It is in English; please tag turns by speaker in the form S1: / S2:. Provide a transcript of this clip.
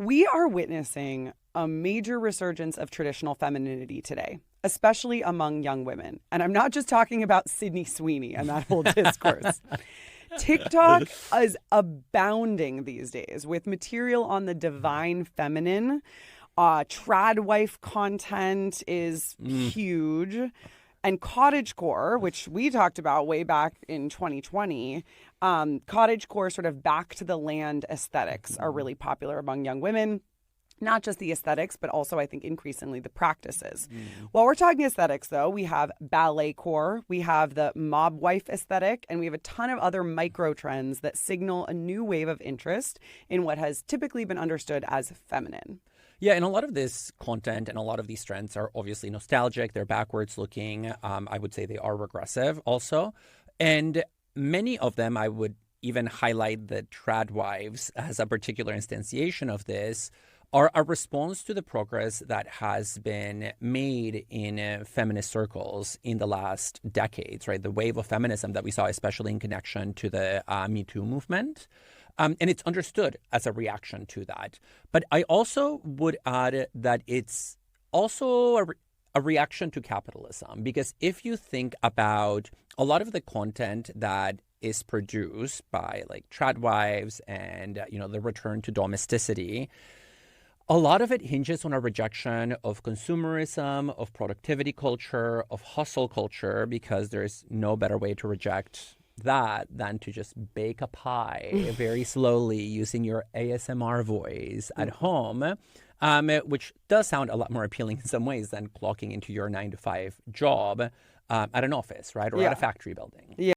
S1: We are witnessing a major resurgence of traditional femininity today, especially among young women. And I'm not just talking about Sydney Sweeney and that whole discourse. TikTok is abounding these days with material on the divine feminine. Tradwife content is huge. And cottagecore, which we talked about way back in 2020, cottagecore sort of back to the land aesthetics are really popular among young women. Not just the aesthetics, but also I think increasingly the practices. While we're talking aesthetics, though, we have ballet core, we have the mob wife aesthetic, and we have a ton of other micro trends that signal a new wave of interest in what has typically been understood as feminine.
S2: Yeah, and a lot of this content and a lot of these trends are obviously nostalgic. They're backwards looking. I would say they are regressive also. And many of them, I would even highlight the tradwives as a particular instantiation of this, are a response to the progress that has been made in feminist circles in the last decades, right? The wave of feminism that we saw, especially in connection to the Me Too movement. And it's understood as a reaction to that. But I also would add that it's also a reaction to capitalism, because if you think about a lot of the content that is produced by like tradwives and, the return to domesticity, a lot of it hinges on a rejection of consumerism, of productivity culture, of hustle culture, because there's no better way to reject that than to just bake a pie very slowly using your ASMR voice at home, which does sound a lot more appealing in some ways than clocking into your 9-to-5 job at an office, right? Or at a factory building.
S1: Yeah.